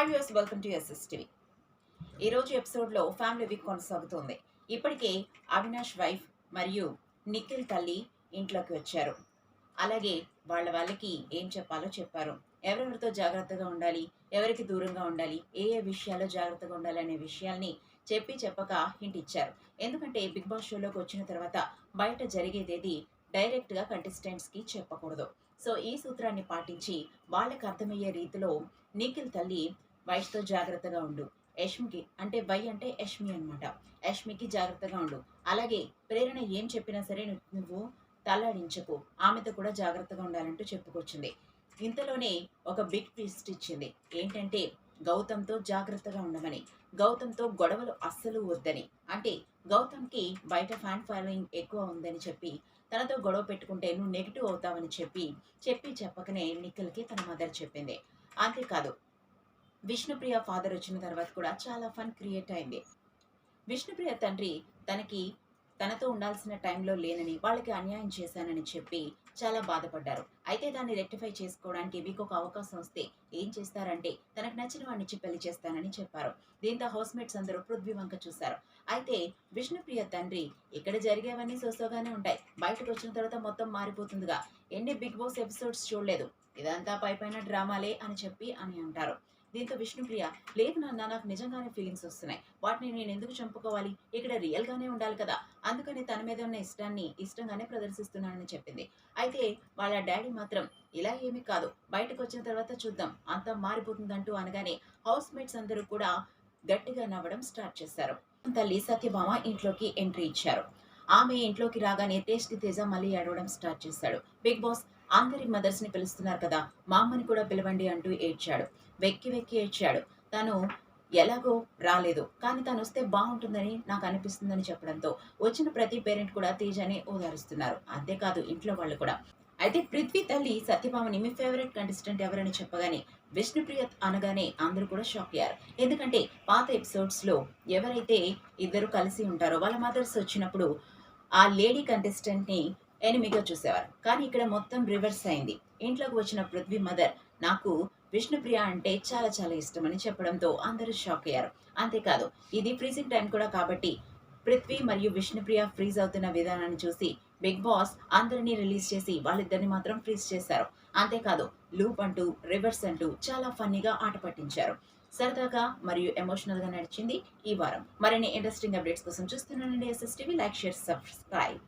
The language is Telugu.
Hi views, welcome to SSTV. ఈరోజు ఎపిసోడ్లో ఫ్యామిలీ వీక్ కొనసాగుతుంది. ఇప్పటికే అవినాష్ వైఫ్ మరియు నిఖిల్ తల్లి ఇంట్లోకి వచ్చారు. అలాగే వాళ్ళకి ఏం చెప్పాలో చెప్పారు. ఎవరెవరితో జాగ్రత్తగా ఉండాలి, ఎవరికి దూరంగా ఉండాలి, ఏ ఏ విషయాల్లో జాగ్రత్తగా ఉండాలి అనే విషయాల్ని చెప్పక హింట్ ఇచ్చారు. ఎందుకంటే బిగ్ బాస్ షోలోకి వచ్చిన తర్వాత బయట జరిగేదేది డైరెక్ట్గా కంటెస్టెంట్స్కి చెప్పకూడదు. సో ఈ సూత్రాన్ని పాటించి వాళ్ళకి అర్థమయ్యే రీతిలో నిఖిల్ తల్లి వైష్తో జాగ్రత్తగా ఉండు, యష్మికి అంటే వై అంటే యష్మి అనమాట, యష్మికి జాగ్రత్తగా ఉండు, అలాగే ప్రేరణ ఏం చెప్పినా సరే నువ్వు తలాడించకు, ఆమెతో కూడా జాగ్రత్తగా ఉండాలంటూ చెప్పుకొచ్చింది. ఇంతలోనే ఒక బిగ్ ట్విస్ట్ ఇచ్చింది. ఏంటంటే గౌతమ్తో జాగ్రత్తగా ఉండమని, గౌతమ్తో గొడవలు అస్సలు వద్దని. అంటే గౌతమ్కి బయట ఫ్యాన్ ఫాలోయింగ్ ఎక్కువ ఉందని చెప్పి తనతో గొడవ పెట్టుకుంటే నువ్వు నెగిటివ్ అవుతావని చెప్పకనే నిఖిల్కి తన మదర్ చెప్పింది. అంతేకాదు, విష్ణుప్రియ ఫాదర్ వచ్చిన తర్వాత కూడా చాలా ఫన్ క్రియేట్ అయింది. విష్ణుప్రియ తండ్రి తనతో ఉండాల్సిన టైంలో లేనని, వాళ్ళకి అన్యాయం చేశానని చెప్పి చాలా బాధపడ్డారు. అయితే దాన్ని రెక్టిఫై చేసుకోవడానికి మీకు ఒక అవకాశం వస్తే ఏం చేస్తారంటే తనకు నచ్చిన వాడినిచ్చి పెళ్లి చేస్తానని చెప్పారు. దీంతో హౌస్మేట్స్ అందరూ పృథ్వీ వంక చూశారు. అయితే విష్ణుప్రియ తండ్రి ఇక్కడ జరిగేవన్నీ సోసోగానే ఉంటాయి, బయటకు వచ్చిన తర్వాత మొత్తం మారిపోతుందిగా, ఎన్ని బిగ్ బాస్ ఎపిసోడ్స్ చూడలేదు, ఇదంతా పైపైన డ్రామాలే అని అంటారు. దీంతో విష్ణుప్రియ, లేదు నాన్న, నాకు నిజంగానే ఫీలింగ్స్ వస్తున్నాయి, వాటిని నేను ఎందుకు చంపుకోవాలి, ఇక్కడ రియల్గానే ఉండాలి కదా, అందుకని తన మీద ఉన్న ఇష్టంగానే ప్రదర్శిస్తున్నానని చెప్పింది. అయితే వాళ్ళ డాడీ మాత్రం ఇలా ఏమీ కాదు, బయటకు వచ్చిన తర్వాత చూద్దాం, అంతా మారిపోతుందంటూ అనగానే హౌస్ మేట్స్ అందరూ కూడా గట్టిగా నవ్వడం స్టార్ట్ చేశారు. తల్లి సత్యభామ ఇంట్లోకి ఎంట్రీ ఇచ్చారు. ఆమె ఇంట్లోకి రాగానే టేస్టీ తేజ మళ్ళీ ఏడవడం స్టార్ట్ చేశాడు. బిగ్ బాస్, అందరి మదర్స్ ని పిలుస్తున్నారు కదా, మా అమ్మని కూడా పిలవండి అంటూ ఏడ్చాడు. వెక్కి ఏడ్చాడు. తను ఎలాగో రాలేదు, కానీ తను వస్తే బాగుంటుందని నాకు అనిపిస్తుందని చెప్పడంతో వచ్చిన ప్రతి పేరెంట్ కూడా తేజని ఓదారుస్తున్నారు. అంతేకాదు ఇంట్లో వాళ్ళు కూడా. అయితే పృథ్వీ తల్లి సత్యభామని మీ ఫేవరెట్ కంటెస్టెంట్ ఎవరని చెప్పగానే విష్ణుప్రియ అనగానే అందరూ కూడా షాక్ అయ్యారు. ఎందుకంటే పాత ఎపిసోడ్స్ లో ఎవరైతే ఇద్దరు కలిసి ఉంటారో వాళ్ళ మదర్స్ వచ్చినప్పుడు ఆ లేడీ కంటెస్టెంట్ ని ఎనిమిగా చూసేవారు. కానీ ఇక్కడ మొత్తం రివర్స్ అయింది. ఇంట్లోకి వచ్చిన పృథ్వీ మదర్ నాకు విష్ణుప్రియ అంటే చాలా చాలా ఇష్టం అని చెప్పడంతో అందరూ షాక్ అయ్యారు. అంతేకాదు, ఇది ఫ్రీజింగ్ టైం కూడా కాబట్టి పృథ్వీ మరియు విష్ణుప్రియ ఫ్రీజ్ అవుతున్న విధానాన్ని చూసి బిగ్ బాస్ అందరినీ రిలీజ్ చేసి వాళ్ళిద్దరిని మాత్రం ఫ్రీజ్ చేశారు. అంతేకాదు, లూప్ అంటూ రివర్స్ అంటూ చాలా ఫన్నీగా ఆట పట్టించారు. సరదాగా మరియు ఎమోషనల్ గా నడిచింది ఈ వారం. మరిన్ని ఇంట్రెస్టింగ్ అప్డేట్స్ కోసం చూస్తున్నానండి ఎస్ఎస్టీవీ. Like, share, subscribe.